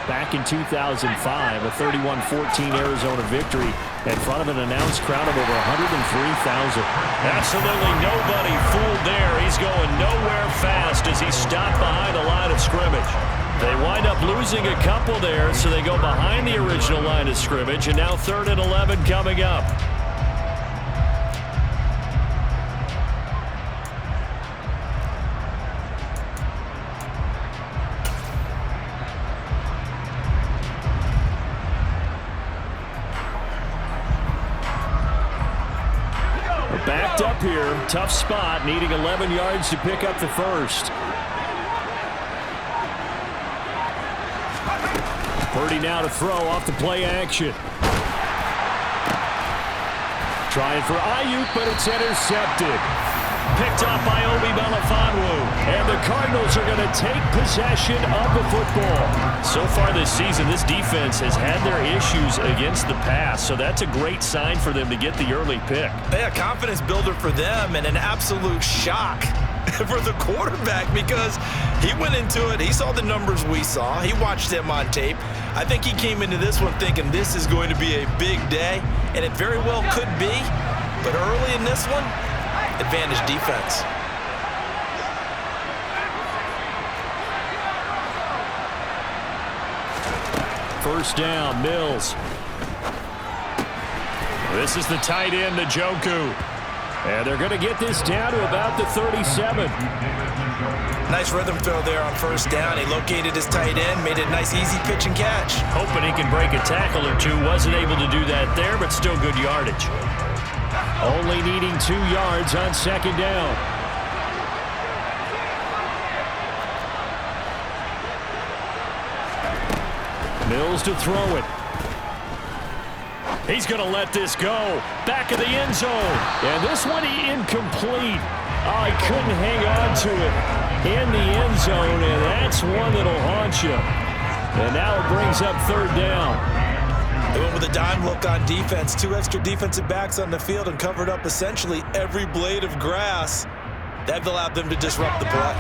back in 2005, a 31-14 Arizona victory in front of an announced crowd of over 103,000. Absolutely nobody fooled there. He's going nowhere fast as he stopped behind the line of scrimmage. They wind up losing a couple there, so they go behind the original line of scrimmage, and now 3rd and 11 coming up. Backed up here, tough spot, needing 11 yards to pick up the first. Purdy now to throw off the play action. Trying for Ayuk, but it's intercepted. Picked off by Obi Melifonwu. And the Cardinals are going to take possession of the football. So far this season, this defense has had their issues against the pass, so that's a great sign for them to get the early pick. Yeah, confidence builder for them and an absolute shock for the quarterback because he went into it. He saw the numbers we saw. He watched them on tape. I think he came into this one thinking this is going to be a big day, and it very well could be. But early in this one, advantage defense. First down, Mills. This is the tight end, Njoku. And they're going to get this down to about the 37. Nice rhythm throw there on first down. He located his tight end, made it a nice easy pitch and catch. Hoping he can break a tackle or two. Wasn't able to do that there, but still good yardage. Only needing 2 yards on second down. Mills to throw it. He's going to let this go. Back of the end zone. And this one incomplete. Oh, he couldn't hang on to it in the end zone, and that's one that'll haunt you. And now it brings up third down. They went with a dime look on defense. 2 extra defensive backs on the field and covered up essentially every blade of grass. That allowed them to disrupt the play.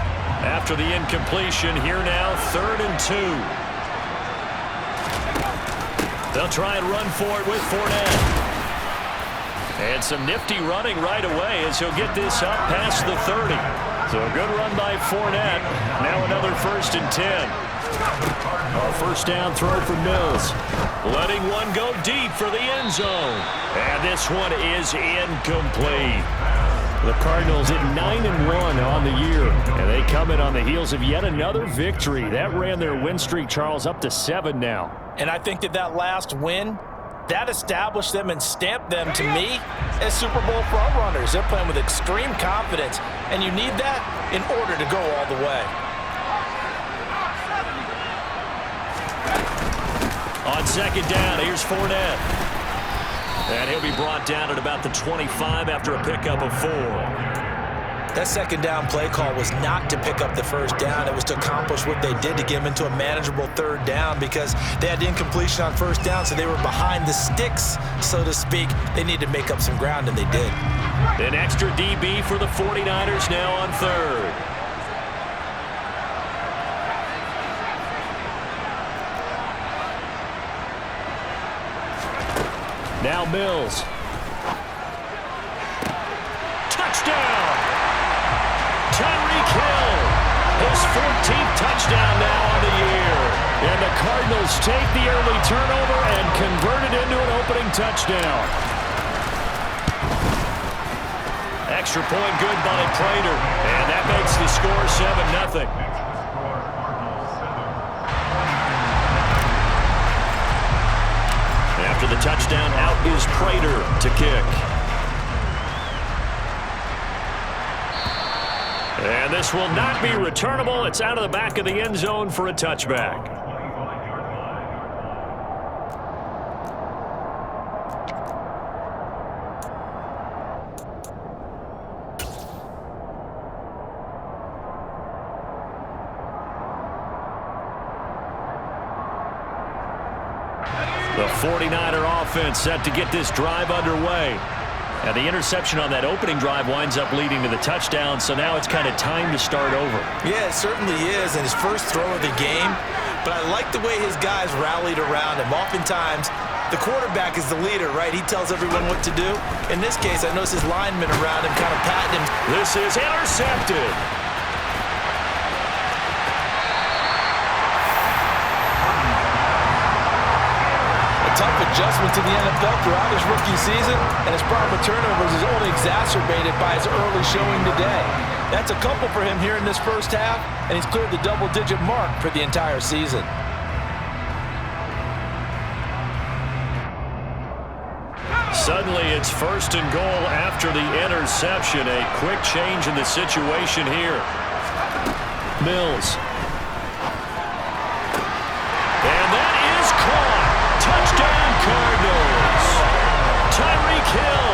After the incompletion, here now, 3rd and 2. They'll try and run for it with Fournette. And some nifty running right away as he'll get this up past the 30. So a good run by Fournette. Now another 1st and 10. A first down throw for Mills. Letting one go deep for the end zone. And this one is incomplete. The Cardinals at 9-1 on the year. And they come in on the heels of yet another victory. That ran their win streak, Charles, up to 7 now. And I think that last win, that established them and stamped them, to me, as Super Bowl frontrunners. They're playing with extreme confidence, and you need that in order to go all the way. On second down, here's Fournette. And he'll be brought down at about the 25 after a pickup of 4. That second down play call was not to pick up the first down. It was to accomplish what they did to get them into a manageable third down because they had incompletion on first down, so they were behind the sticks, so to speak. They needed to make up some ground, and they did. An extra DB for the 49ers now on 3rd. Now Mills. Touchdown! Tyreek Hill, his 14th touchdown now on the year. And the Cardinals take the early turnover and convert it into an opening touchdown. Extra point good by Prater, and that makes the score 7-0. After the touchdown, out is Prater to kick. And this will not be returnable. It's out of the back of the end zone for a touchback. The 49er offense set to get this drive underway. And the interception on that opening drive winds up leading to the touchdown, so now it's kind of time to start over. Yeah, it certainly is. And his first throw of the game but I like the way his guys rallied around him. Oftentimes, the quarterback is the leader, right? He tells everyone what to do. In this case, I noticed his linemen around him kind of patting him. This is intercepted. Tough adjustment to the NFL throughout his rookie season, and his problem with turnovers is only exacerbated by his early showing today. That's a couple for him here in this first half, and he's cleared the double-digit mark for the entire season. Suddenly, it's 1st and goal after the interception. A quick change in the situation here. Mills. And that is caught. Touchdown, Cardinals. Tyreek Hill.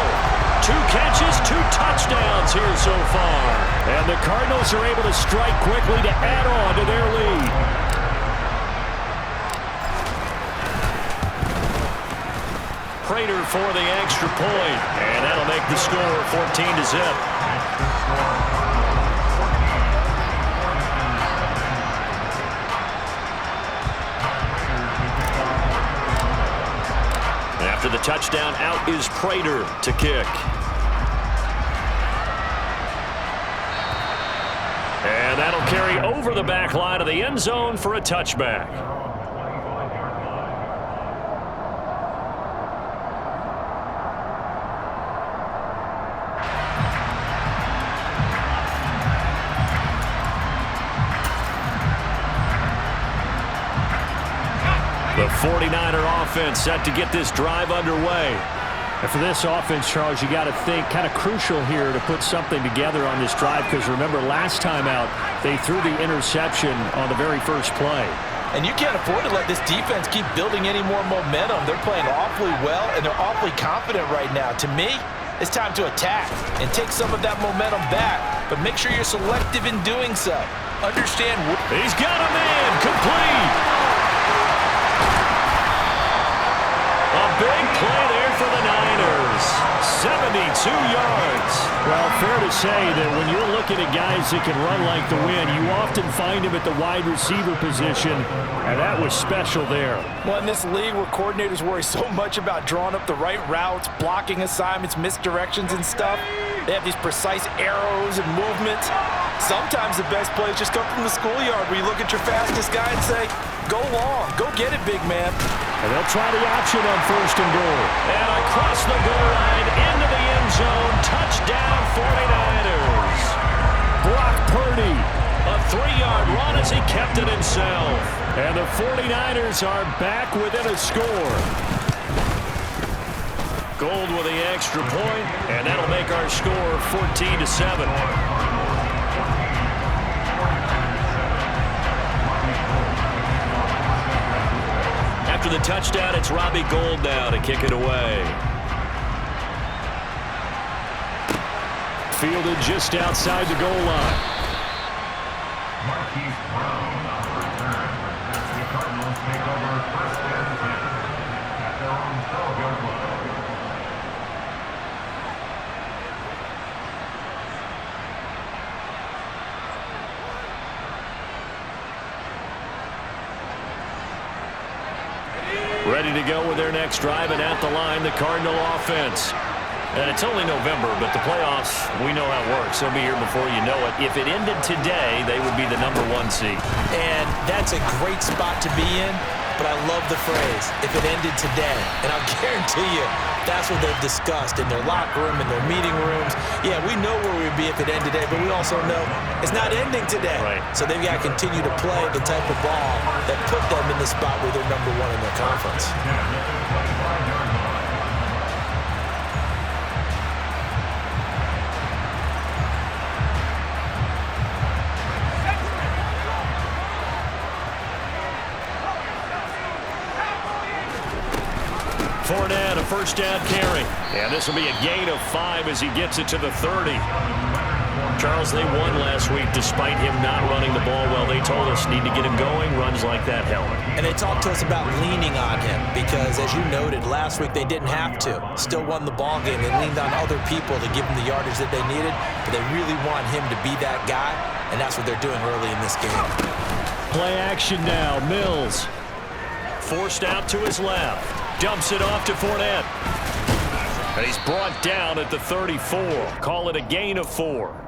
2 catches, 2 touchdowns here so far. And the Cardinals are able to strike quickly to add on to their lead. Prater for the extra point. And that'll make the score 14-0. After the touchdown, out is Prater to kick. And that'll carry over the back line of the end zone for a touchback. The 49er offense set to get this drive underway. And for this offense, Charles, you got to think kind of crucial here to put something together on this drive, because remember last time out they threw the interception on the very first play. And you can't afford to let this defense keep building any more momentum. They're playing awfully well, and they're awfully confident right now. To me, it's time to attack and take some of that momentum back, but make sure you're selective in doing so. Understand. He's got a man, complete. A big play there for the Niners. 72 yards. Well, fair to say that when you're looking at guys that can run like the wind, you often find him at the wide receiver position, and that was special there. Well, in this league where coordinators worry so much about drawing up the right routes, blocking assignments, misdirections and stuff, they have these precise arrows and movements. Sometimes the best plays just come from the schoolyard where you look at your fastest guy and say, go long, go get it, big man. And they'll try the option on 1st and goal. And across the goal line into the end zone. Touchdown 49ers. Brock Purdy. A 3-yard run as he kept it himself. And the 49ers are back within a score. Gold with the extra point, and that'll make our score 14-7. After the touchdown, it's Robbie Gould now to kick it away. Fielded just outside the goal line. The Cardinals take over 1st and 10 at their own 12-yard line. Ready to go with their next drive, and at the line, the Cardinal offense. And it's only November, but the playoffs, we know how it works. They'll be here before you know it. If it ended today, they would be the #1 seed. And that's a great spot to be in, but I love the phrase, if it ended today. And I'll guarantee you, that's what they've discussed in their locker room, in their meeting rooms. Yeah, we know where we'd be if it ended today, but we also know it's not ending today. Right. So they've got to continue to play the type of ball that put them in the spot where they're #1 in their conference. Fournette, a first down carry. And this will be a gain of 5 as he gets it to the 30. Charles, they won last week despite him not running the ball well. They told us need to get him going. Runs like that help. And they talked to us about leaning on him because, as you noted, last week they didn't have to. Still won the ball game. They leaned on other people to give them the yardage that they needed, but they really want him to be that guy, and that's what they're doing early in this game. Play action now. Mills. Forced out to his left. Dumps it off to Fournette. And he's brought down at the 34. Call it a gain of 4.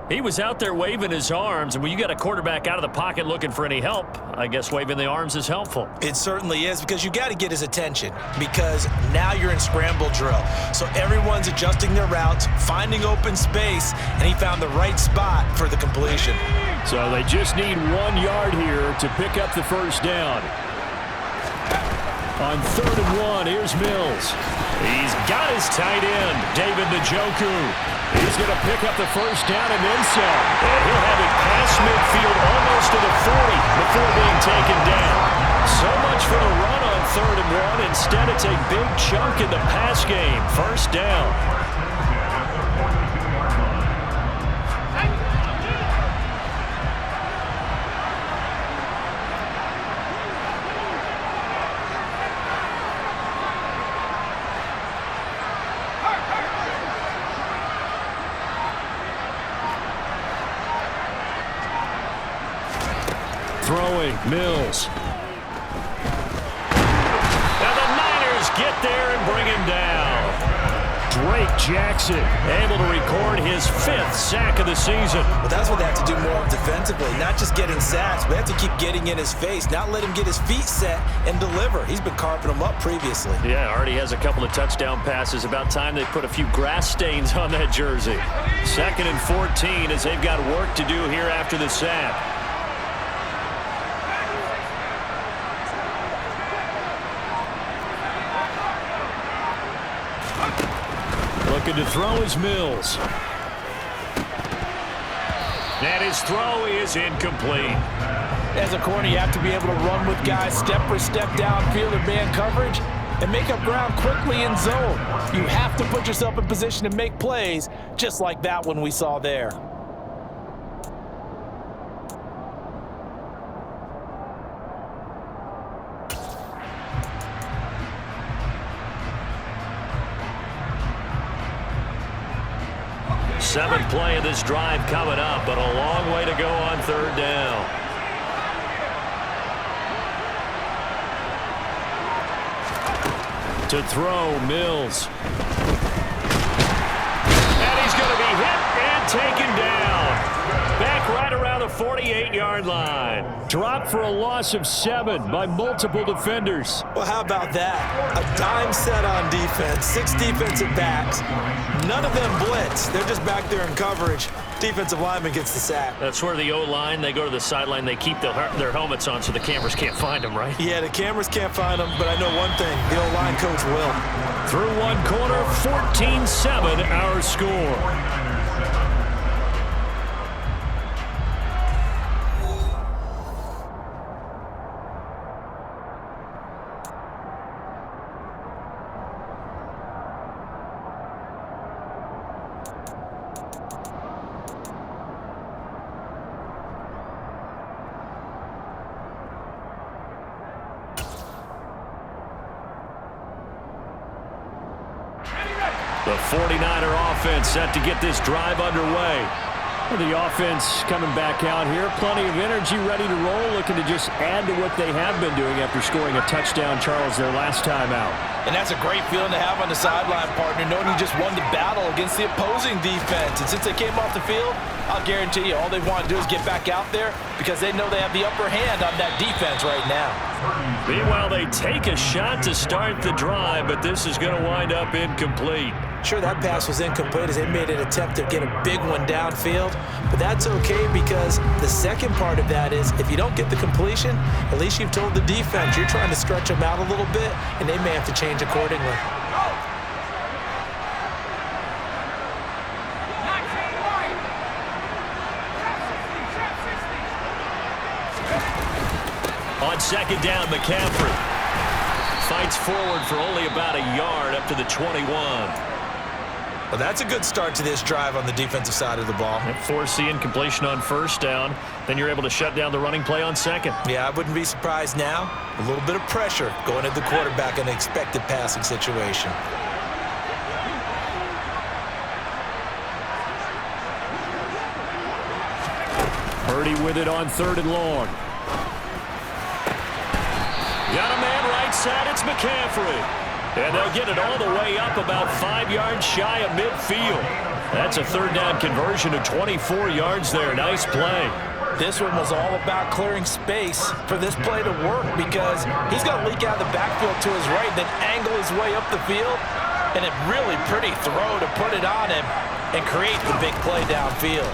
He was out there waving his arms, and when you got a quarterback out of the pocket looking for any help, I guess waving the arms is helpful. It certainly is, because you got to get his attention, because now you're in scramble drill. So everyone's adjusting their routes, finding open space, and he found the right spot for the completion. So they just need 1 yard here to pick up the first down. On 3rd and 1, here's Mills. He's got his tight end, David Njoku. He's going to pick up the first down and then some. And he'll have it past midfield almost to the 40 before being taken down. So much for the run on 3rd and 1. Instead, it's a big chunk in the pass game. First down. Throwing, Mills. Now the Niners get there and bring him down. Drake Jackson able to record his 5th sack of the season. Well, that's what they have to do more of defensively, not just getting sacks, but they have to keep getting in his face, not let him get his feet set and deliver. He's been carving them up previously. Yeah, already has a couple of touchdown passes. About time they put a few grass stains on that jersey. 2nd and 14 as they've got work to do here after the sack. Looking to throw is Mills. And his throw is incomplete. As a corner, you have to be able to run with guys step for step downfield in man coverage and make up ground quickly in zone. You have to put yourself in position to make plays, just like that one we saw there. Seventh play of this drive coming up, but a long way to go on 3rd down. To throw, Mills. And he's going to be hit and taken down. Back right around the 48-yard line. Dropped for a loss of 7 by multiple defenders. Well, how about that? A dime set on defense, 6 defensive backs. None of them blitz. They're just back there in coverage. Defensive lineman gets the sack. That's where the O-line, they go to the sideline, they keep their helmets on so the cameras can't find them, right? Yeah, the cameras can't find them, but I know one thing. The O-line coach will. Through one quarter, 14-7 our score. The 49er offense set to get this drive underway. Well, the offense coming back out here. Plenty of energy, ready to roll, looking to just add to what they have been doing after scoring a touchdown, Charles, their last time out. And that's a great feeling to have on the sideline, partner, knowing you just won the battle against the opposing defense. And since they came off the field, I'll guarantee you all they want to do is get back out there because they know they have the upper hand on that defense right now. Meanwhile, they take a shot to start the drive, but this is going to wind up incomplete. Sure, that pass was incomplete as they made an attempt to get a big one downfield, but that's okay because the second part of that is if you don't get the completion, at least you've told the defense you're trying to stretch them out a little bit, and they may have to change accordingly. On 2nd down, McCaffrey fights forward for only about a yard up to the 21. Well, that's a good start to this drive on the defensive side of the ball. Force the incompletion on 1st down. Then you're able to shut down the running play on 2nd. Yeah, I wouldn't be surprised now. A little bit of pressure going at the quarterback in an expected passing situation. Purdy with it on 3rd and long. side, it's McCaffrey. And they'll get it all the way up about 5 yards shy of midfield. That's a third down conversion of 24 yards there. Nice play. This one was all about clearing space for this play to work because he's going to leak out of the backfield to his right, then angle his way up the field, and a really pretty throw to put it on him and create the big play downfield.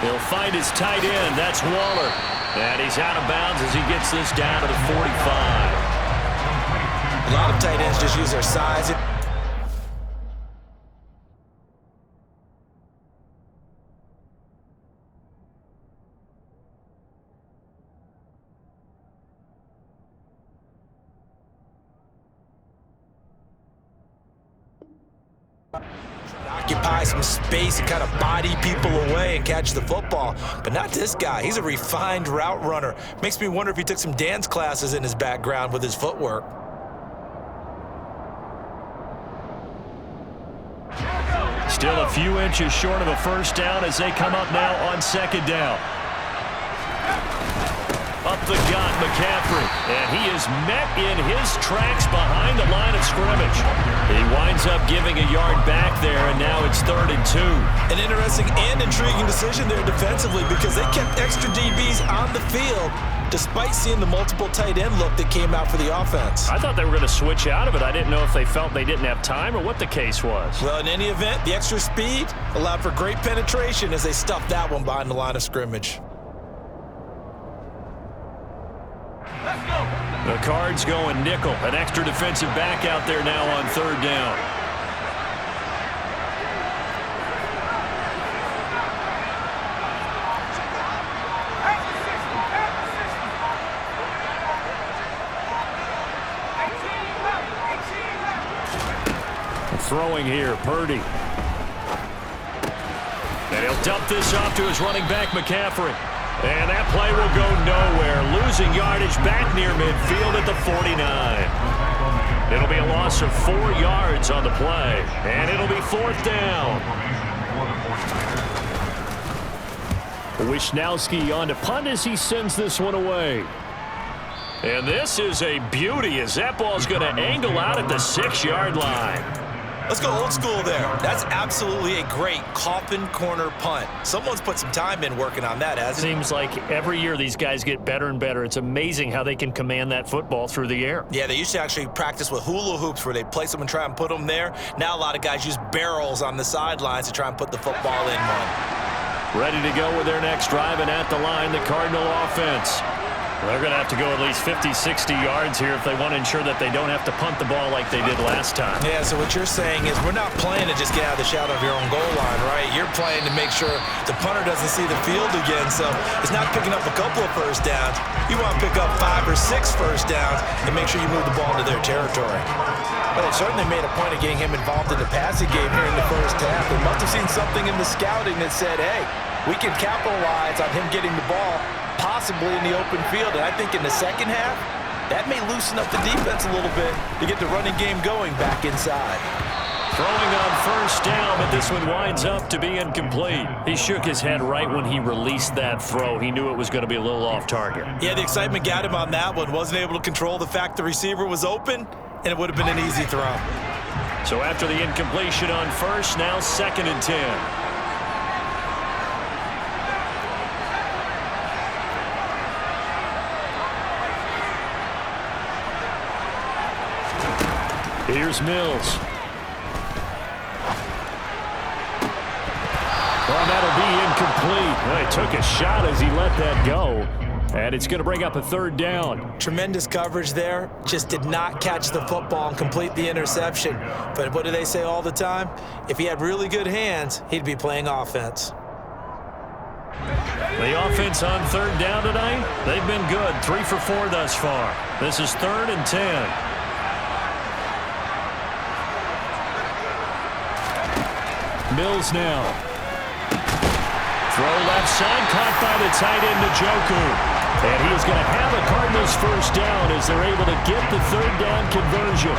He'll find his tight end. That's Waller. And he's out of bounds as he gets this down to the 45. A lot of tight ends just use their size. Occupy some space and kind of body people away and catch the football. But not this guy. He's a refined route runner. Makes me wonder if he took some dance classes in his background with his footwork. Still a few inches short of a first down as they come up now on second down. Up the gut, McCaffrey. And he is met in his tracks behind the line of scrimmage. He winds up giving a yard back there, and now it's 3rd and 2. An interesting and intriguing decision there defensively because they kept extra DBs on the field despite seeing the multiple tight end look that came out for the offense. I thought they were going to switch out of it. I didn't know if they felt they didn't have time or what the case was. Well, in any event, the extra speed allowed for great penetration as they stuffed that one behind the line of scrimmage. The Cards going nickel. An extra defensive back out there now on 3rd down. Throwing here, Purdy. And he'll dump this off to his running back, McCaffrey. And that play will go nowhere. Losing yardage back near midfield at the 49. It'll be a loss of 4 yards on the play. And it'll be 4th down. Wisnowski on to punt as he sends this one away. And this is a beauty as that ball's going to angle out at the 6-yard line. Let's go old school there. That's absolutely a great coffin corner punt. Someone's put some time in working on that, hasn't it? Seems like every year these guys get better and better. It's amazing how they can command that football through the air. Yeah, they used to actually practice with hula hoops where they place them and try and put them there. Now a lot of guys use barrels on the sidelines to try and put the football in one. Ready to go with their next drive, and at the line, the Cardinal offense. They're going to have to go at least 50, 60 yards here if they want to ensure that they don't have to punt the ball like they did last time. Yeah, so what you're saying is we're not playing to just get out of the shadow of your own goal line, right? You're playing to make sure the punter doesn't see the field again, so it's not picking up a couple of first downs. You want to pick up 5 or 6 first downs and make sure you move the ball into their territory. But it certainly made a point of getting him involved in the passing game here in the first half. They must have seen something in the scouting that said, hey, we can capitalize on him getting the ball possibly in the open field. And I think in the second half, that may loosen up the defense a little bit to get the running game going back inside. Throwing on first down, but this one winds up to be incomplete. He shook his head right when he released that throw. He knew it was going to be a little off target. Yeah, the excitement got him on that one. Wasn't able to control the fact the receiver was open, and it would have been an easy throw. So after the incompletion on first, now 2nd and 10. Here's Mills. Well, that'll be incomplete. Well, he took a shot as he let that go. And it's going to bring up a 3rd down. Tremendous coverage there. Just did not catch the football and complete the interception. But what do they say all the time? If he had really good hands, he'd be playing offense. The offense on 3rd down tonight, they've been good. 3 for 4 thus far. This is 3rd and 10. Mills now. Throw left side, caught by the tight end, Njoku. And he is going to have a Cardinals first down as they're able to get the 3rd down conversion.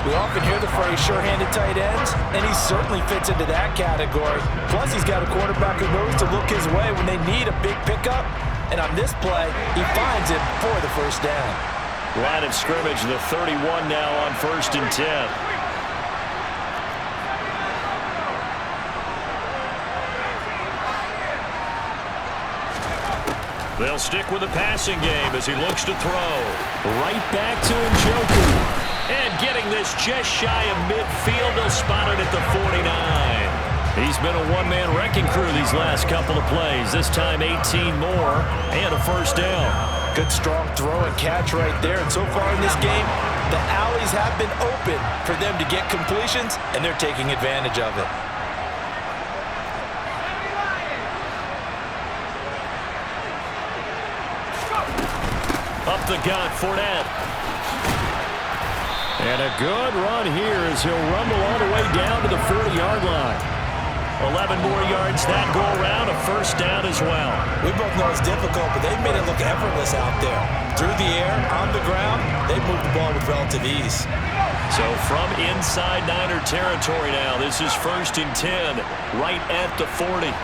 We often hear the phrase sure-handed tight ends, and he certainly fits into that category. Plus, he's got a quarterback who knows to look his way when they need a big pickup. And on this play, he finds him for the first down. Line of scrimmage, the 31 now on 1st and 10. They'll stick with the passing game as he looks to throw. Right back to Njoku. And getting this just shy of midfield, they'll spot it at the 49. He's been a one-man wrecking crew these last couple of plays. This time 18 more and a first down. Good strong throw and catch right there. And so far in this game, the alleys have been open for them to get completions, and they're taking advantage of it. Up the gut, Fournette. And a good run here as he'll rumble all the way down to the 40-yard line. 11 more yards that go around, a first down as well. We both know it's difficult, but they've made it look effortless out there. Through the air, on the ground, they've moved the ball with relative ease. So from inside Niner territory now, this is 1st and 10, right at the 40.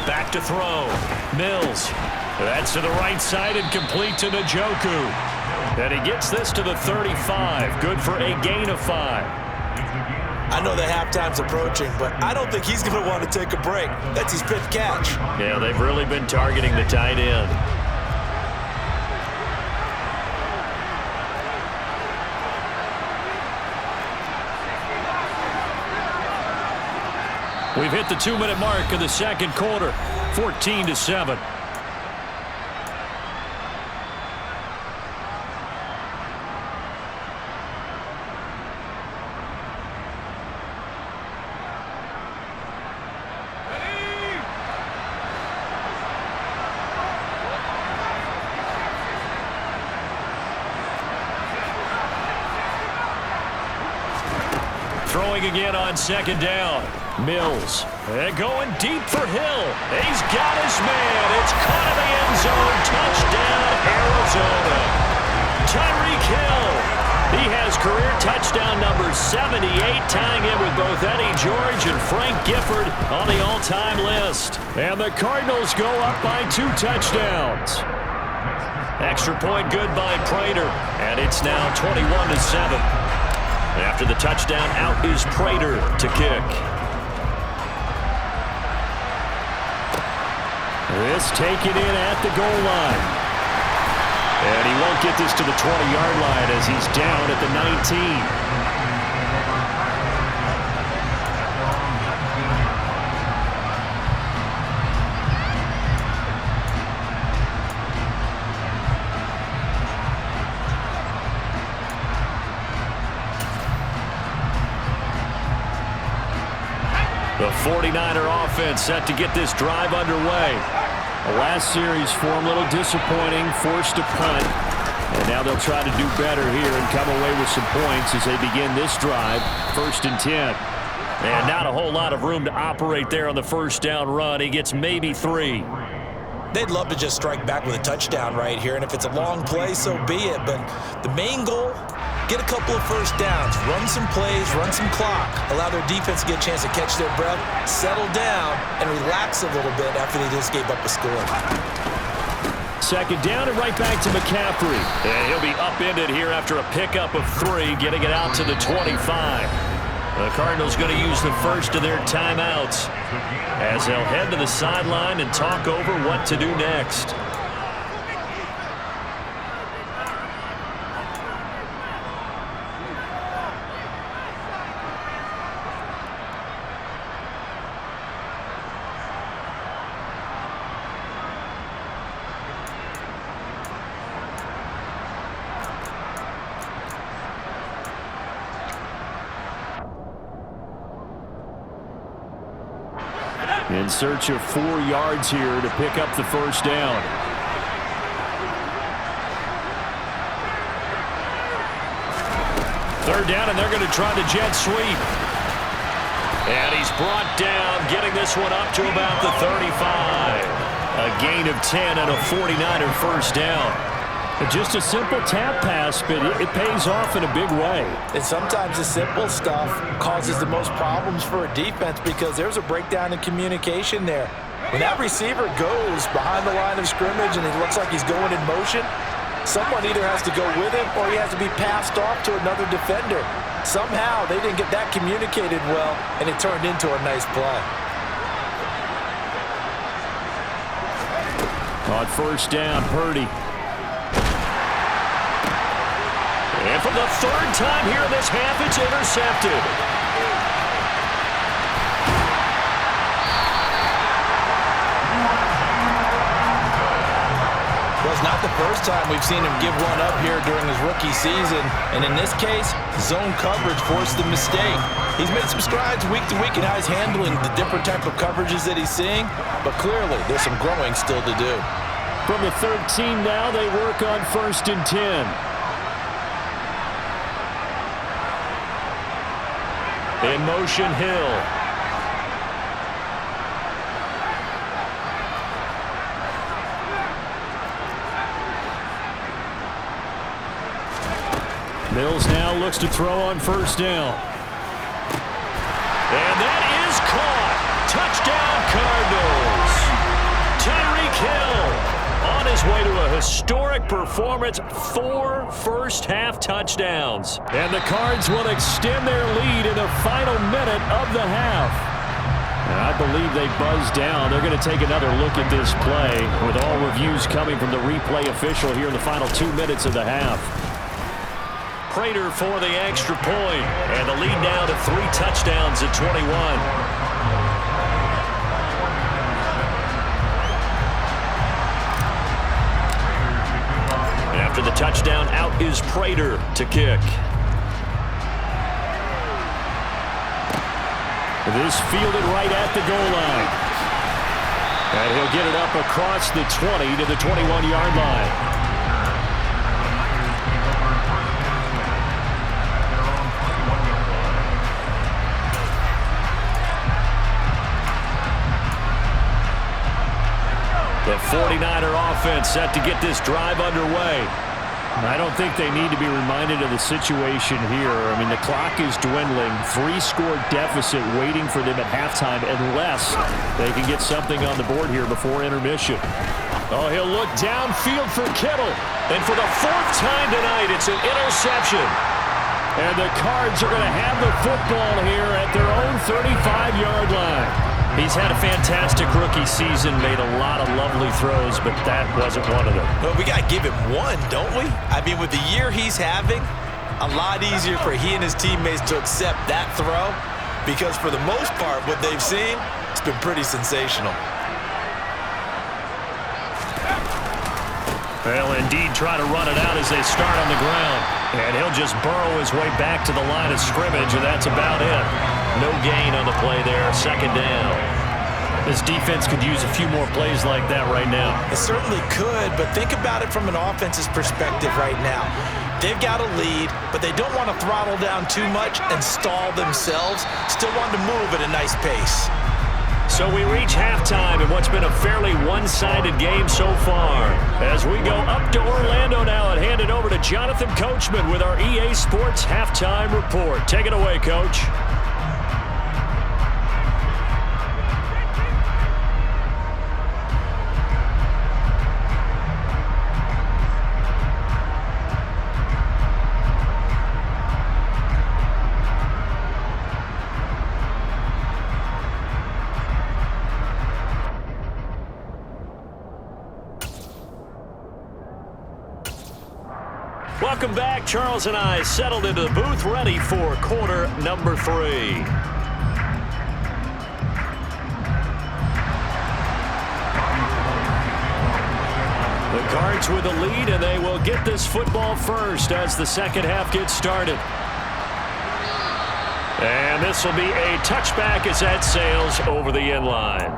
Back to throw. Mills. That's to the right side and complete to Njoku. And he gets this to the 35. Good for a gain of 5. I know that halftime's approaching, but I don't think he's going to want to take a break. That's his 5th catch. Yeah, they've really been targeting the tight end. We've hit the 2-minute mark of the second quarter, 14-7. Throwing again on 2nd down. Mills. And going deep for Hill. He's got his man. It's caught in the end zone. Touchdown, Arizona. Tyreek Hill. He has career touchdown number 78, tying in with both Eddie George and Frank Gifford on the all-time list. And the Cardinals go up by 2 touchdowns. Extra point good by Prater. And it's now 21-7. After the touchdown, out is Prater to kick. This taken in at the goal line. And he won't get this to the 20-yard line as he's down at the 19. The 49er offense set to get this drive underway. The last series for him, a little disappointing, forced to punt. And now they'll try to do better here and come away with some points as they begin this drive, 1st and 10. And not a whole lot of room to operate there on the first down run. He gets maybe 3. They'd love to just strike back with a touchdown right here, and if it's a long play, so be it. But the main goal, get a couple of first downs, run some plays, run some clock, allow their defense to get a chance to catch their breath, settle down, and relax a little bit after they just gave up a score. 2nd down and right back to McCaffrey. And he'll be upended here after a pickup of 3, getting it out to the 25. The Cardinals going to use the first of their timeouts as they'll head to the sideline and talk over what to do next. In search of 4 yards here to pick up the first down. Third down, and they're going to try the jet sweep. And he's brought down, getting this one up to about the 35. A gain of 10 and a 49er first down. Just a simple tap pass, but it pays off in a big way. And sometimes the simple stuff causes the most problems for a defense because there's a breakdown in communication there. When that receiver goes behind the line of scrimmage and it looks like he's going in motion, someone either has to go with him or he has to be passed off to another defender. Somehow they didn't get that communicated well, and it turned into a nice play. On first down, Purdy. And for the third time here in this half, it's intercepted. Well, it's not the first time we've seen him give one up here during his rookie season. And in this case, zone coverage forced the mistake. He's made some strides week to week in how he's handling the different type of coverages that he's seeing. But clearly, there's some growing still to do. From the 13 now, they work on 1st and 10. In motion, Hill. Mills now looks to throw on 1st down. And that is caught. Touchdown, Cardinals. Tyreek Hill on his way to a historic performance, 4 first-half touchdowns. And the Cards will extend their lead in the final minute of the half. And I believe they buzzed down. They're going to take another look at this play with all reviews coming from the replay official here in the final 2 minutes of the half. Prater for the extra point, and the lead now to 3 touchdowns at 21. After the touchdown, out is Prater to kick. This fielded right at the goal line. And he'll get it up across the 20 to the 21-yard line. The 49er offense set to get this drive underway. I don't think they need to be reminded of the situation here. I mean, the clock is dwindling. 3-score deficit waiting for them at halftime unless they can get something on the board here before intermission. Oh, he'll look downfield for Kittle. And for the 4th time tonight, it's an interception. And the Cards are going to have the football here at their own 35-yard line. He's had a fantastic rookie season, made a lot of lovely throws, but that wasn't one of them. Well, we got to give him one, don't we? I mean, with the year he's having, a lot easier for he and his teammates to accept that throw because for the most part, what they've seen, it's been pretty sensational. They'll indeed try to run it out as they start on the ground. And he'll just burrow his way back to the line of scrimmage, and that's about it. No gain on the play there, 2nd down. This defense could use a few more plays like that right now. It certainly could, but think about it from an offense's perspective right now. They've got a lead, but they don't want to throttle down too much and stall themselves. Still want to move at a nice pace. So we reach halftime in what's been a fairly one-sided game so far. As we go up to Orlando now and hand it over to Jonathan Coachman with our EA Sports Halftime Report. Take it away, Coach. Welcome back. Charles and I settled into the booth, ready for quarter number 3. The Cards with the lead, and they will get this football first as the second half gets started. And this will be a touchback as that sails over the end line.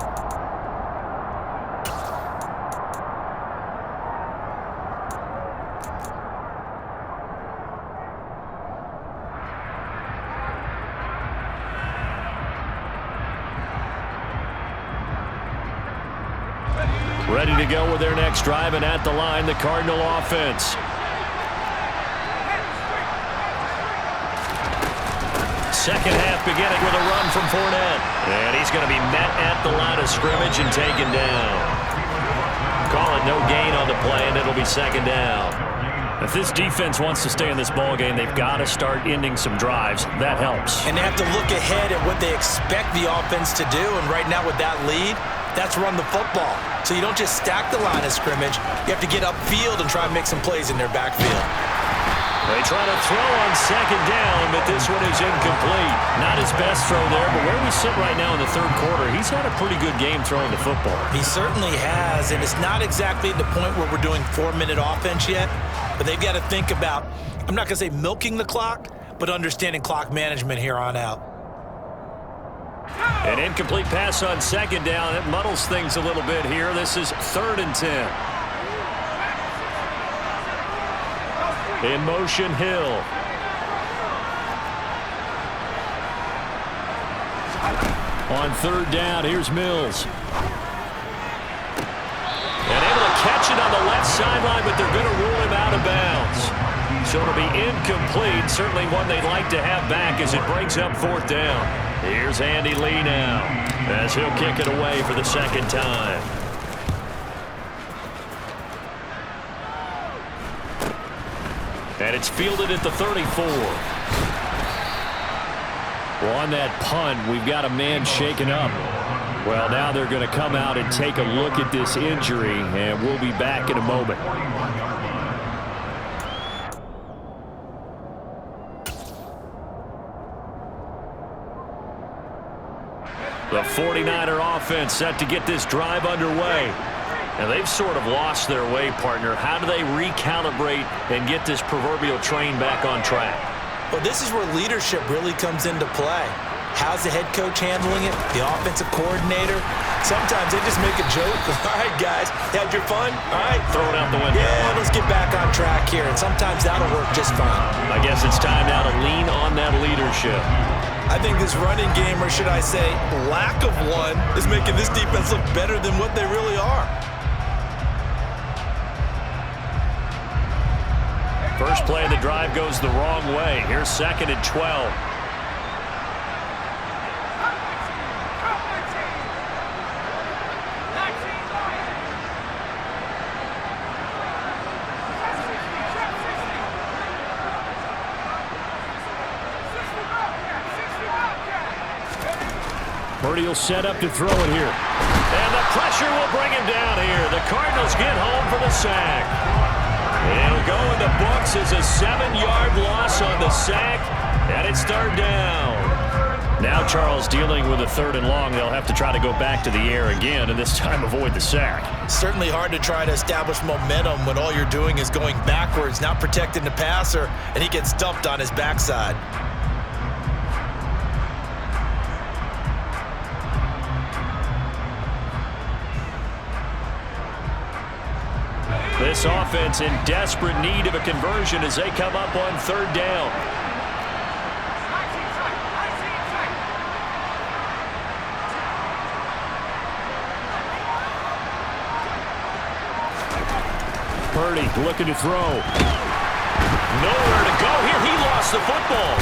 Ready to go with their next drive, and at the line, the Cardinal offense. Second half beginning with a run from Fournette. And he's going to be met at the line of scrimmage and taken down. Call it no gain on the play, and it'll be second down. If this defense wants to stay in this ballgame, they've got to start ending some drives. That helps. And they have to look ahead at what they expect the offense to do. And right now with that lead, that's run the football. So you don't just stack the line of scrimmage. You have to get upfield and try and make some plays in their backfield. They try to throw on second down, but this one is incomplete. Not his best throw there, but where we sit right now in the third quarter, he's had a pretty good game throwing the football. He certainly has, and it's not exactly at the point where we're doing 4-minute offense yet, but they've got to think about, I'm not going to say milking the clock, but understanding clock management here on out. An incomplete pass on second down. It muddles things a little bit here. This is 3rd and 10. In motion, Hill. On 3rd down, here's Mills. And able to catch it on the left sideline, but they're going to rule him out of bounds. So it'll be incomplete. Certainly one they'd like to have back as it brings up 4th down. Here's Andy Lee now as he'll kick it away for the second time. And it's fielded at the 34. Well, on that punt, we've got a man shaken up. Well, now they're going to come out and take a look at this injury, and we'll be back in a moment. The 49er offense set to get this drive underway. And they've sort of lost their way, partner. How do they recalibrate and get this proverbial train back on track? Well, this is where leadership really comes into play. How's the head coach handling it? The offensive coordinator? Sometimes they just make a joke. All right, guys, had your fun? All right. Throw it out the window. Yeah, let's get back on track here. And sometimes that'll work just fine. I guess it's time now to lean on that leadership. I think this running game, or should I say lack of one, is making this defense look better than what they really are. First play of the drive goes the wrong way. Here's 2nd and 12. Purdy will set up to throw it here. And the pressure will bring him down here. The Cardinals get home for the sack. It'll go in the books as a 7-yard loss on the sack, and it's 3rd down. Now Charles dealing with a 3rd and long. They'll have to try to go back to the air again, and this time avoid the sack. Certainly hard to try to establish momentum when all you're doing is going backwards, not protecting the passer, and he gets dumped on his backside. This offense in desperate need of a conversion as they come up on 3rd down. Purdy looking to throw. Nowhere to go here. He lost the football.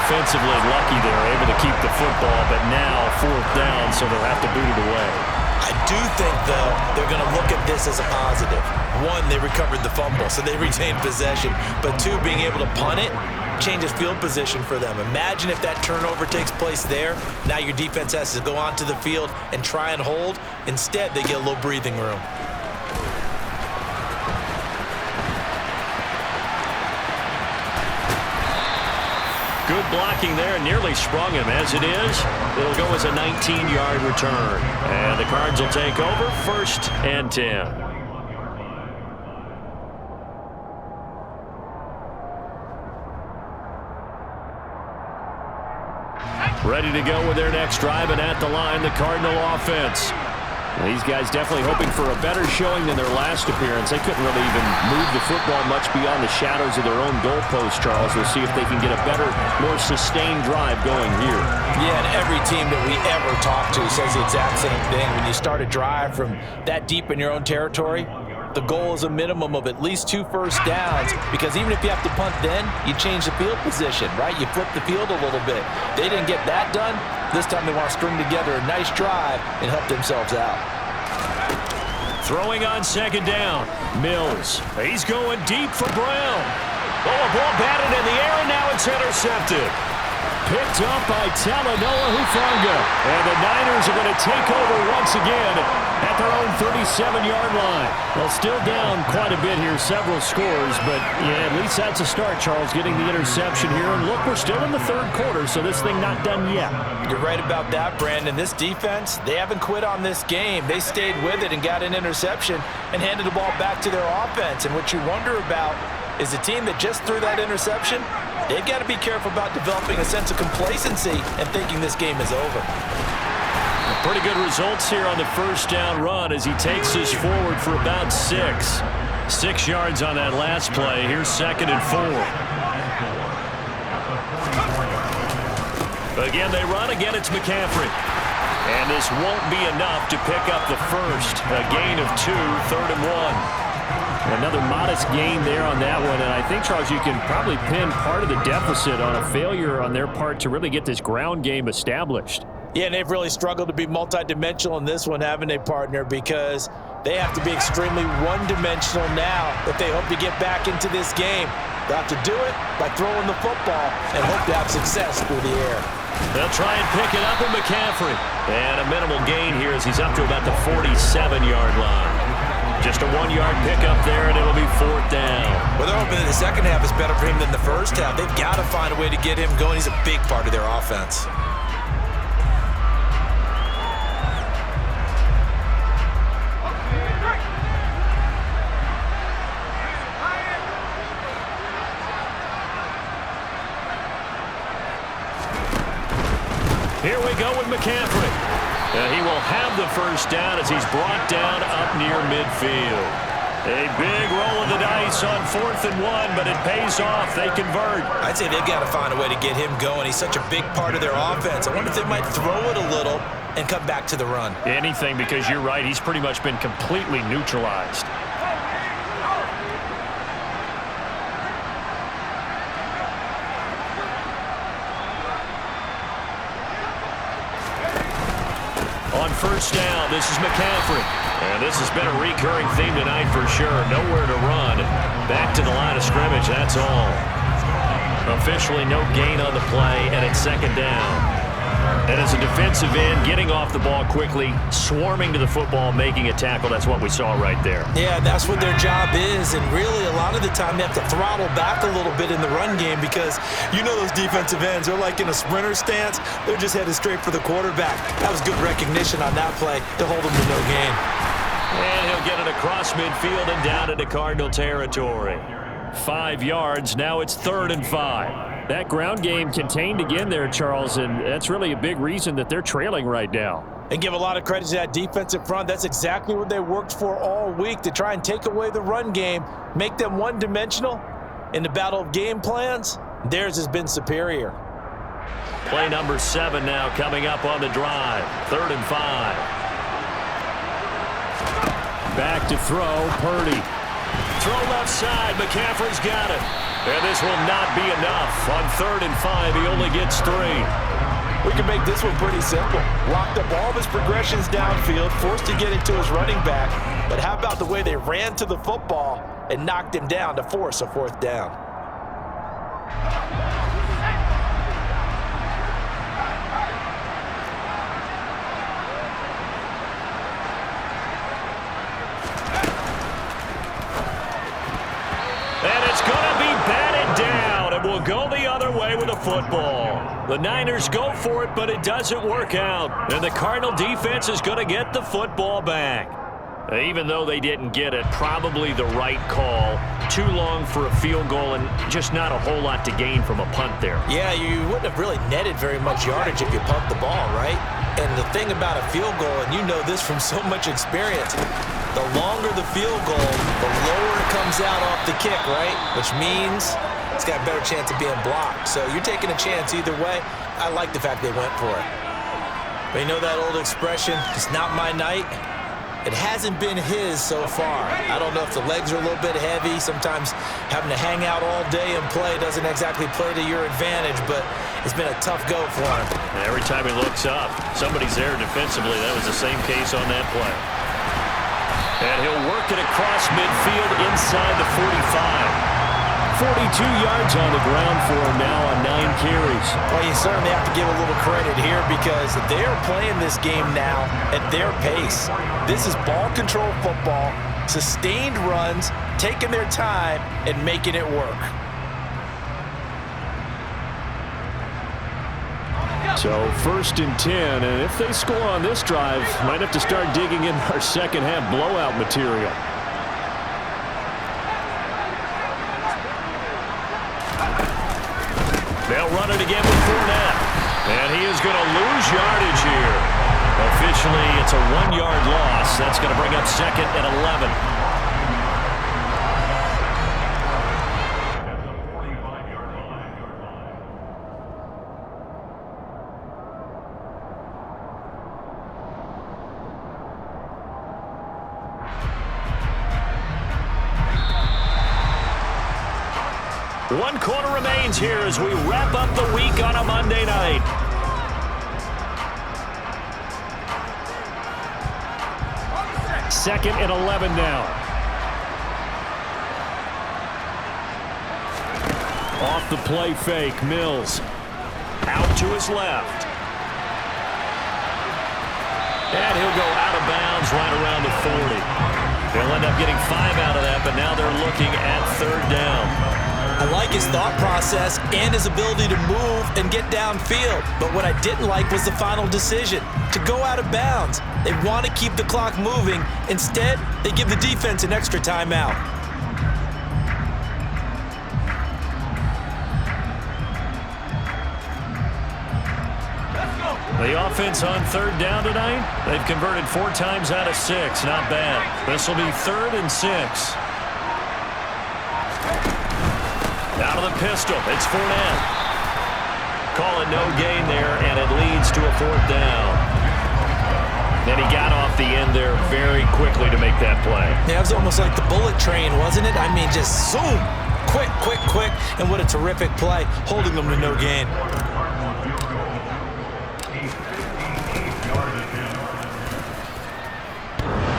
Offensively lucky they're able to keep the football, but now 4th down, so they'll have to boot it away. I do think, though, they're going to look at this as a positive. 1, they recovered the fumble, so they retained possession. But 2, being able to punt it changes field position for them. Imagine if that turnover takes place there. Now your defense has to go onto the field and try and hold. Instead, they get a little breathing room. Good blocking there, nearly sprung him. As it is, it'll go as a 19-yard return. And the Cards will take over 1st and 10. Ready to go with their next drive, and at the line, the Cardinal offense. These guys definitely hoping for a better showing than their last appearance. They couldn't really even move the football much beyond the shadows of their own goalpost, Charles. We'll see if they can get a better, more sustained drive going here. Yeah, and every team that we ever talk to says the exact same thing. When you start a drive from that deep in your own territory, the goal is a minimum of at least 2 first downs, because even if you have to punt then, you change the field position, right? You flip the field a little bit. They didn't get that done. This time they want to string together a nice drive and help themselves out. Throwing on second down. Mills. He's going deep for Brown. Oh, a ball batted in the air, and now it's intercepted. Picked up by Talanoa Hufanga. And the Niners are going to take over once again at their own 37-yard line. Well, still down quite a bit here, several scores, but yeah, at least that's a start, Charles, getting the interception here. And look, we're still in the third quarter, so this thing not done yet. You're right about that, Brandon. This defense, they haven't quit on this game. They stayed with it and got an interception and handed the ball back to their offense. And what you wonder about is a team that just threw that interception, they've got to be careful about developing a sense of complacency and thinking this game is over. Pretty good results here on the first down run as he takes us forward for about 6. 6 yards on that last play. Here's 2nd and 4. Again, they run. Again, it's McCaffrey. And this won't be enough to pick up the first. A gain of 2, 3rd and 1. Another modest gain there on that one, and I think, Charles, you can probably pin part of the deficit on a failure on their part to really get this ground game established. Yeah, and they've really struggled to be multidimensional in this one, haven't they, partner? Because they have to be extremely one-dimensional now if they hope to get back into this game. They'll have to do it by throwing the football and hope to have success through the air. They'll try and pick it up with McCaffrey. And a minimal gain here as he's up to about the 47-yard line. Just a 1-yard pickup there, and it'll be 4th down. Well, they're hoping that the second half is better for him than the first half. They've got to find a way to get him going. He's a big part of their offense. Here we go with McCaffrey. He will have the first down as he's brought down up near midfield. A big roll of the dice on 4th and 1, but it pays off. They convert. I'd say they've got to find a way to get him going. He's such a big part of their offense. I wonder if they might throw it a little and come back to the run. Anything, because you're right. He's pretty much been completely neutralized. On first down, this is McCaffrey. And this has been a recurring theme tonight for sure. Nowhere to run. Back to the line of scrimmage, that's all. Officially no gain on the play, and it's 2nd down. And as a defensive end, getting off the ball quickly, swarming to the football, making a tackle, that's what we saw right there. Yeah, that's what their job is, and really a lot of the time they have to throttle back a little bit in the run game because you know those defensive ends, they're like in a sprinter stance. They're just headed straight for the quarterback. That was good recognition on that play to hold them to no gain. And he'll get it across midfield and down into Cardinal territory. 5 yards, now it's 3rd and 5. That ground game contained again there, Charles, and that's really a big reason that they're trailing right now. And give a lot of credit to that defensive front. That's exactly what they worked for all week, to try and take away the run game, make them one-dimensional. In the battle of game plans, theirs has been superior. Play number 7 now coming up on the drive. 3rd and 5. Back to throw, Purdy. Throw left side, McCaffrey's got it. And this will not be enough. On 3rd and 5, he only gets 3. We can make this one pretty simple. Locked up all of his progressions downfield, forced to get it to his running back. But how about the way they ran to the football and knocked him down to force a 4th down? And it's going to be batted down, and we'll go the other way with the football. The Niners go for it, but it doesn't work out. And the Cardinal defense is going to get the football back. Even though they didn't get it, probably the right call. Too long for a field goal and just not a whole lot to gain from a punt there. Yeah, you wouldn't have really netted very much yardage if you pumped the ball, right? And the thing about a field goal, and you know this from so much experience, the longer the field goal, the lower it comes out off the kick, right? Which means it's got a better chance of being blocked. So you're taking a chance either way. I like the fact they went for it. But you know that old expression, it's not my night? It hasn't been his so far. I don't know if the legs are a little bit heavy. Sometimes having to hang out all day and play doesn't exactly play to your advantage, but it's been a tough go for him. And every time he looks up, somebody's there defensively. That was the same case on that play. And he'll work it across midfield inside the 45. 42 yards on the ground for him now on 9 carries. Well, you certainly have to give a little credit here because they're playing this game now at their pace. This is ball control football, sustained runs, taking their time, and making it work. So 1st and 10, and if they score on this drive, might have to start digging in our second half blowout material. They'll run it again with Fournette. And he is going to lose yardage here. Officially, it's a 1-yard loss. That's going to bring up 2nd and 11. One quarter remains here as we wrap up the week on a Monday night. Second and 11 now. Off the play fake, Mills. Out to his left. And he'll go out of bounds right around the 40. They'll end up getting 5 out of that, but now they're looking at 3rd down. I like his thought process and his ability to move and get downfield. But what I didn't like was the final decision, to go out of bounds. They want to keep the clock moving. Instead, they give the defense an extra timeout. The offense on 3rd down tonight, they've converted 4 times out of 6. Not bad. This will be 3rd and 6. Out of the pistol, it's Fournette. Call it no gain there, and it leads to a 4th down. Then he got off the end there very quickly to make that play. Yeah, it was almost like the bullet train, wasn't it? I mean, just zoom. Quick, quick, quick. And what a terrific play, holding them to no gain.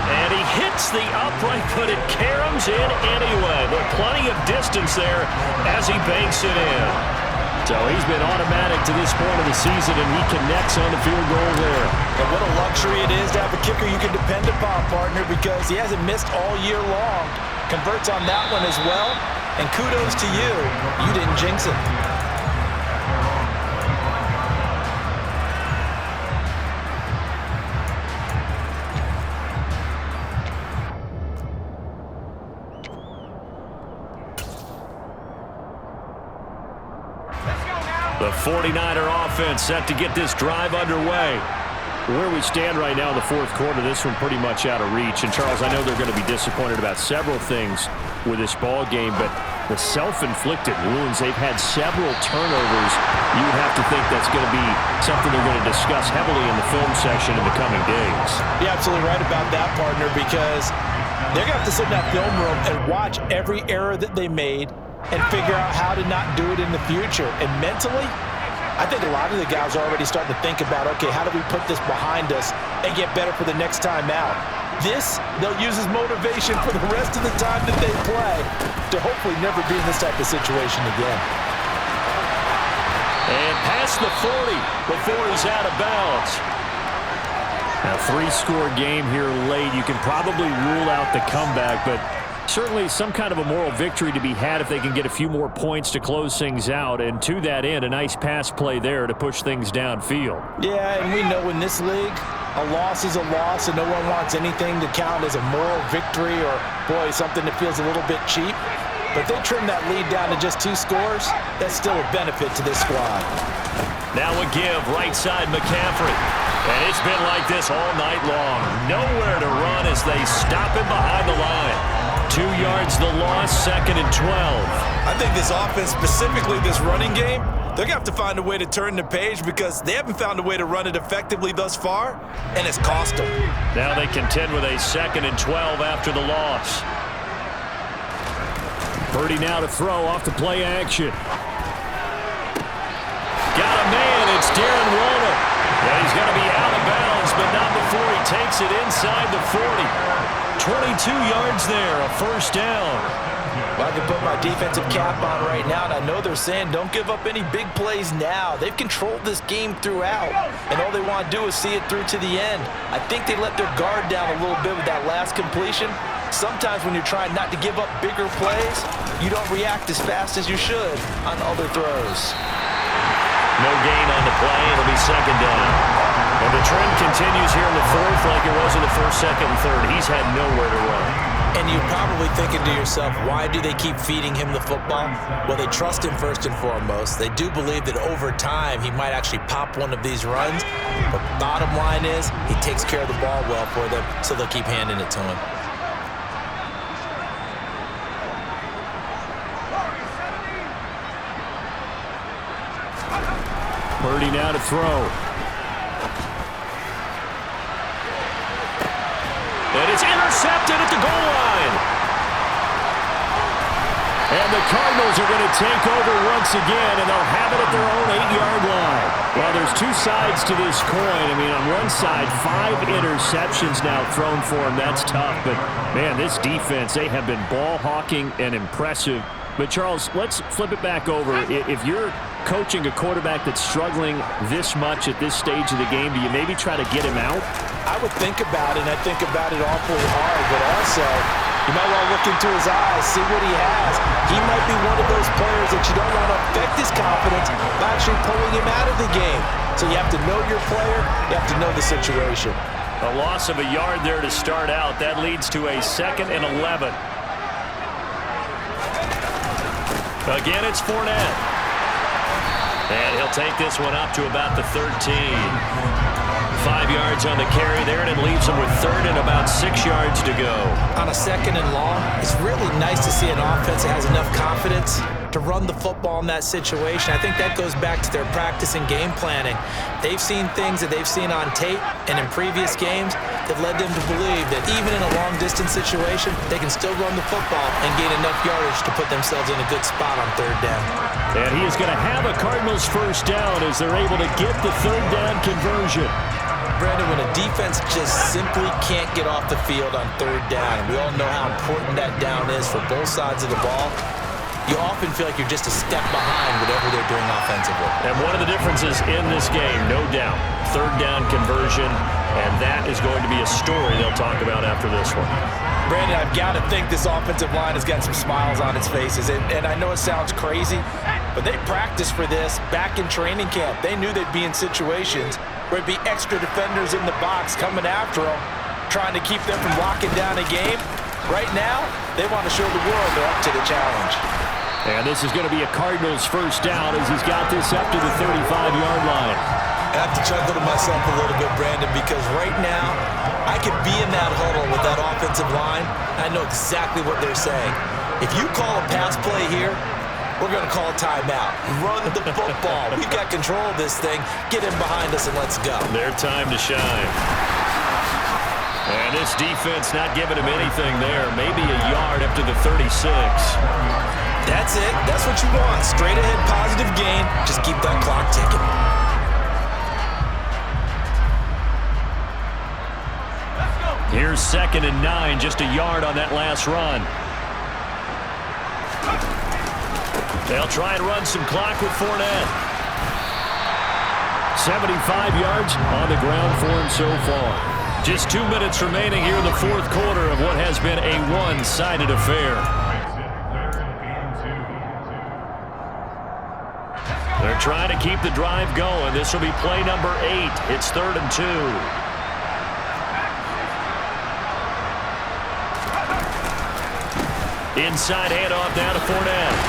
And he hits the upright, but it caroms in anyway. But plenty of distance there as he banks it in. So he's been automatic to this point of the season, and he connects on the field goal there. And what a luxury it is to have a kicker you can depend upon, partner, because he hasn't missed all year long. Converts on that one as well. And kudos to you. You didn't jinx it. The 49er offense set to get this drive underway. Where we stand right now in the 4th quarter, this one pretty much out of reach. And, Charles, I know they're going to be disappointed about several things with this ball game, but the self-inflicted wounds, they've had several turnovers. You would have to think that's going to be something they're going to discuss heavily in the film section in the coming days. You're absolutely right about that, partner, because they're going to have to sit in that film room and watch every error that they made and figure out how to not do it in the future. And mentally, I think a lot of the guys are already starting to think about, okay, how do we put this behind us and get better for the next time out? This, they'll use as motivation for the rest of the time that they play to hopefully never be in this type of situation again. And past the 40 before he's out of bounds. A 3-score game here late. You can probably rule out the comeback, but certainly some kind of a moral victory to be had if they can get a few more points to close things out. And to that end, a nice pass play there to push things downfield. Yeah, and we know in this league, A loss is a loss, and no one wants anything to count as a moral victory or, boy, something that feels a little bit cheap. But they trim that lead down to just 2 scores. That's still a benefit to this squad. Now a give, right side McCaffrey. And it's been like this all night long. Nowhere to run as they stop him behind the line. 2 yards the loss, 2nd and 12. I think this offense, specifically this running game, they're going to have to find a way to turn the page because they haven't found a way to run it effectively thus far, and it's cost them. Now they contend with a 2nd and 12 after the loss. Purdy now to throw off the play action. Got a man, it's Darren Waller. Yeah, he's going to be out of bounds, but not before he takes it inside the 40. 22 yards there, a first down. Well, I can put my defensive cap on right now, and I know they're saying don't give up any big plays now. They've controlled this game throughout, and all they want to do is see it through to the end. I think they let their guard down a little bit with that last completion. Sometimes when you're trying not to give up bigger plays, you don't react as fast as you should on other throws. No gain on the play. It'll be 2nd down. And the trend continues here in the 4th like it was in the 1st, 2nd, and 3rd. He's had nowhere to run. And you're probably thinking to yourself, why do they keep feeding him the football? Well, they trust him first and foremost. They do believe that over time he might actually pop one of these runs. But bottom line is he takes care of the ball well for them, so they'll keep handing it to him. Purdy now to throw. And it's intercepted at the goal line. And the Cardinals are going to take over once again, and they'll have it at their own 8-yard line. Well, there's 2 sides to this coin. I mean, on one side, 5 interceptions now thrown for him. That's tough. But, man, this defense, they have been ball hawking and impressive. But, Charles, let's flip it back over. If you're coaching a quarterback that's struggling this much at this stage of the game, do you maybe try to get him out? I would think about it, and I think about it awfully hard, but also you might want to look into his eyes, see what he has. He might be one of those players that you don't want to affect his confidence by actually pulling him out of the game. So you have to know your player, you have to know the situation. A loss of a yard there to start out. That leads to a 2nd and 11. Again, it's Fournette. And he'll take this one up to about the 13. 5 yards on the carry there, and it leaves him with 3rd and about 6 yards to go. On a 2nd and long, it's really nice to see an offense that has enough confidence to run the football in that situation. I think that goes back to their practice and game planning. They've seen things that they've seen on tape and in previous games that led them to believe that even in a long-distance situation, they can still run the football and gain enough yardage to put themselves in a good spot on 3rd down. And he is going to have a Cardinals first down as they're able to get the 3rd down conversion. Brandon, when a defense just simply can't get off the field on 3rd down, and we all know how important that down is for both sides of the ball, you often feel like you're just a step behind whatever they're doing offensively. And one of the differences in this game, no doubt, 3rd down conversion, and that is going to be a story they'll talk about after this one. Brandon, I've got to think this offensive line has got some smiles on its faces, and I know it sounds crazy, but they practiced for this back in training camp. They knew they'd be in situations where it'd be extra defenders in the box coming after them, trying to keep them from locking down a game. Right now, they want to show the world they're up to the challenge. And this is going to be a Cardinals first down as he's got this up to the 35-yard line. I have to chuckle to myself a little bit, Brandon, because right now I could be in that huddle with that offensive line. I know exactly what they're saying. If you call a pass play here, we're going to call a timeout. Run the football. We've got control of this thing. Get in behind us and let's go. Their time to shine. And this defense not giving him anything there. Maybe a yard up to the 36. That's it. That's what you want. Straight ahead positive gain. Just keep that clock ticking. Here's 2nd and 9, just a yard on that last run. They'll try and run some clock with Fournette. 75 yards on the ground for him so far. Just 2 minutes remaining here in the 4th quarter of what has been a one-sided affair. They're trying to keep the drive going. This will be play number 8. It's 3rd and 2. Inside handoff now to Fournette.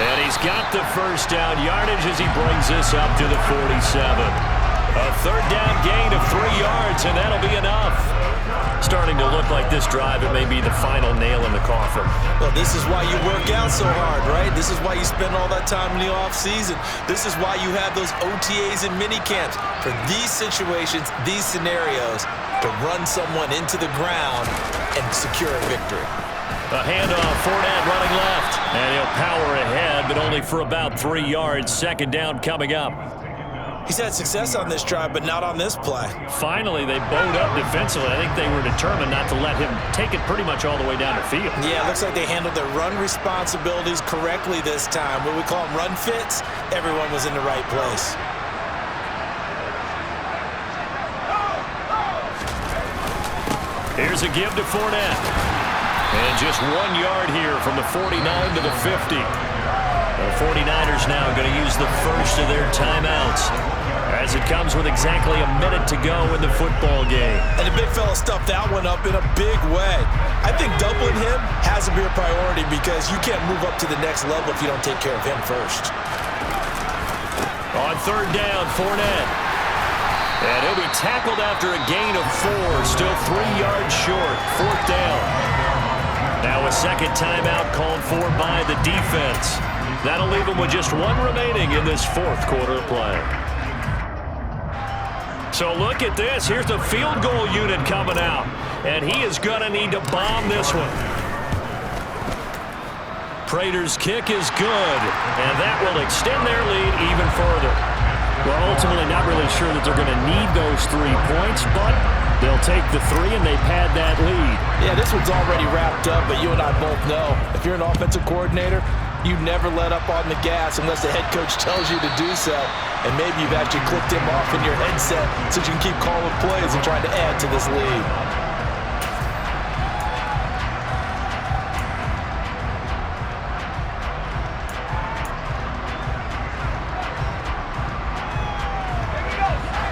And he's got the first down yardage as he brings this up to the 47. A third down gain of 3 yards, and that'll be enough. Starting to look like this drive, it may be the final nail in the coffin. Well, this is why you work out so hard, right? This is why you spend all that time in the offseason. This is why you have those OTAs and mini camps. For these situations, these scenarios, to run someone into the ground and secure a victory. A handoff, Fournette running left. And he'll power ahead, but only for about 3 yards. Second down coming up. He's had success on this drive, but not on this play. Finally, they bowed up defensively. I think they were determined not to let him take it pretty much all the way down the field. Yeah, it looks like they handled their run responsibilities correctly this time. What we call them run fits, everyone was in the right place. Here's a give to Fournette. And just 1 yard here from the 49 to the 50. The 49ers now going to use the first of their timeouts as it comes with exactly a minute to go in the football game. And the big fella stuffed that one up in a big way. I think doubling him has to be a priority because you can't move up to the next level if you don't take care of him first. On third down, Fournette. And he'll be tackled after a gain of 4, still 3 yards short. Fourth down. Now a second timeout called for by the defense. That'll leave them with just 1 remaining in this fourth quarter of play. So look at this. Here's the field goal unit coming out. And he is going to need to bomb this one. Prater's kick is good. And that will extend their lead even further. Well, ultimately not really sure that they're going to need those 3 points, but they'll take the 3 and they've had that lead. Yeah, this one's already wrapped up, but you and I both know if you're an offensive coordinator, you never let up on the gas unless the head coach tells you to do so. And maybe you've actually clicked him off in your headset so you can keep calling plays and trying to add to this lead.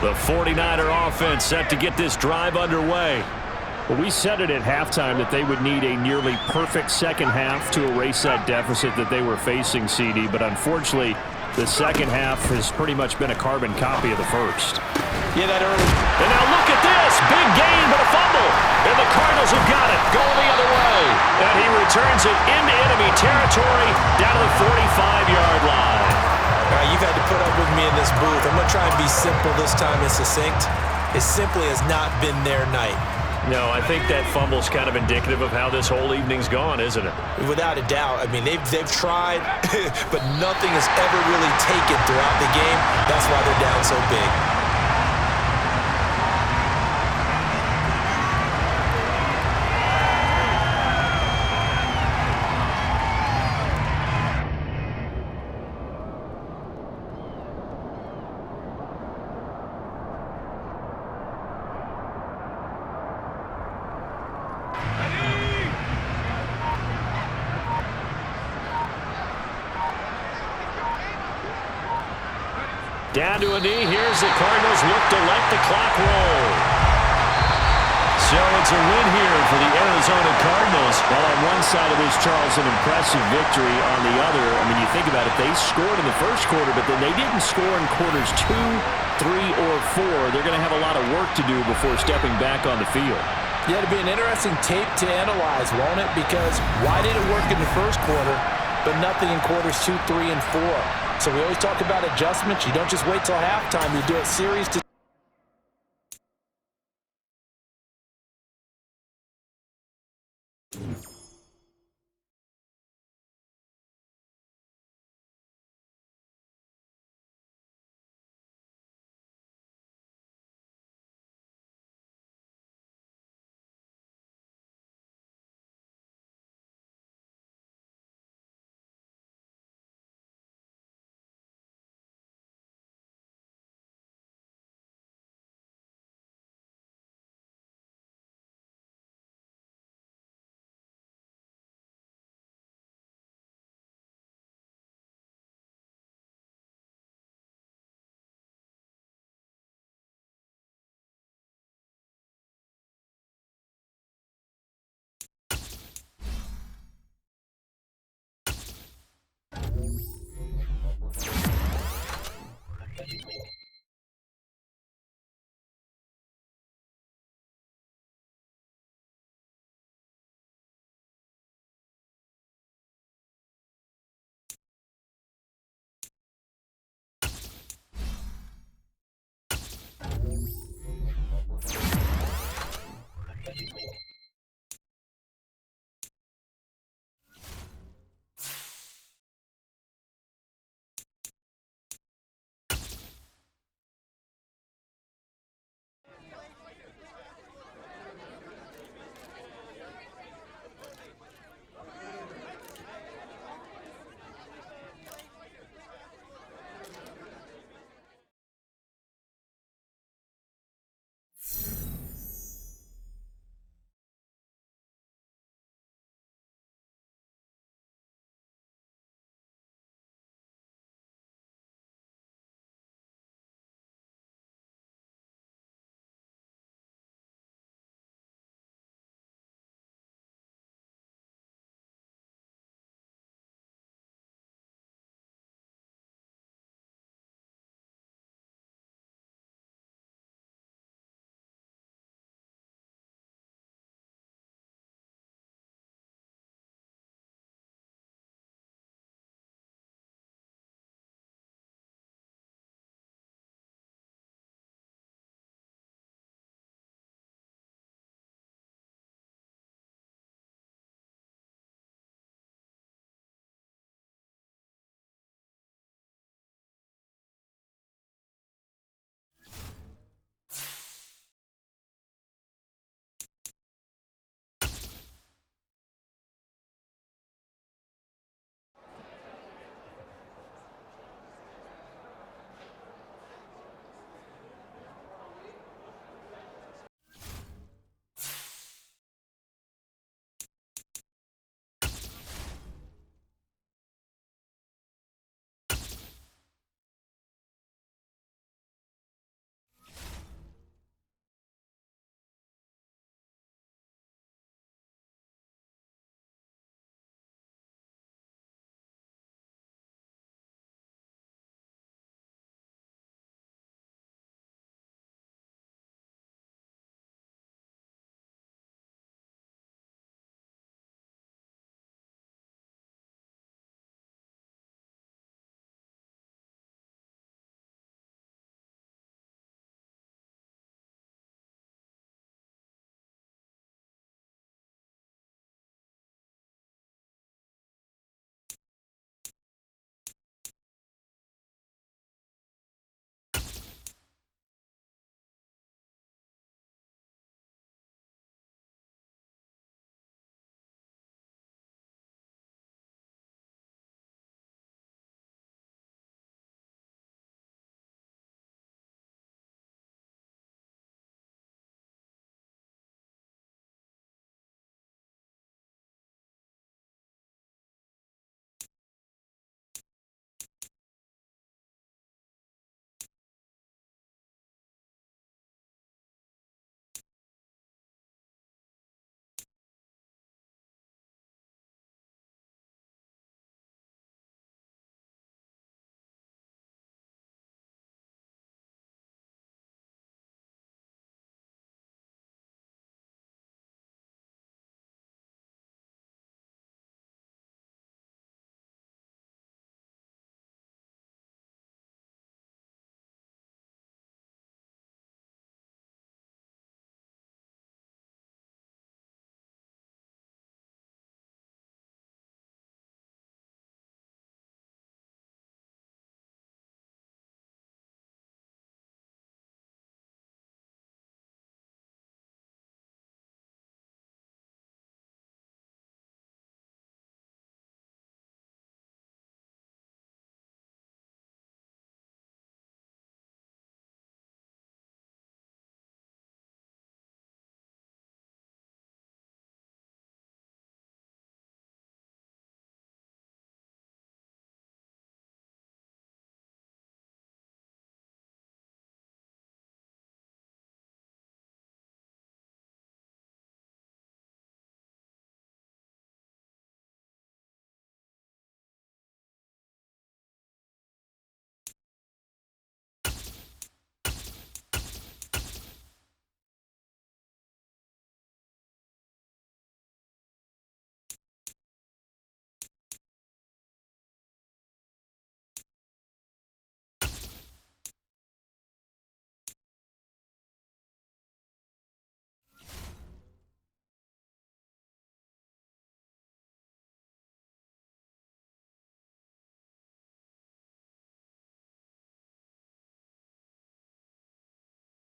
The 49er offense set to get this drive underway. Well, we said it at halftime that they would need a nearly perfect second half to erase that deficit that they were facing, CD. But unfortunately, the second half has pretty much been a carbon copy of the first. Yeah, that early. And now look at this. Big gain, but a fumble. And the Cardinals have got it. Going the other way. And he returns it into enemy territory down to the 45-yard line. All right, you've had to put up with me in this booth. I'm going to try and be simple this time and succinct. It simply has not been their night. No, I think that fumble's kind of indicative of how this whole evening's gone, isn't it? Without a doubt. I mean, they've tried, but nothing has ever really taken throughout the game. That's why they're down so big. Down to a knee. Here's the Cardinals look to let the clock roll. So it's a win here for the Arizona Cardinals. Well, on one side of this, Charles, an impressive victory. On the other, I mean, you think about it, they scored in the first quarter, but then they didn't score in quarters 2, 3, or 4. They're going to have a lot of work to do before stepping back on the field. Yeah, it'll be an interesting tape to analyze, won't it? Because why did it work in the first quarter, but nothing in quarters 2, 3, and 4? So we always talk about adjustments. You don't just wait till halftime. You do it series to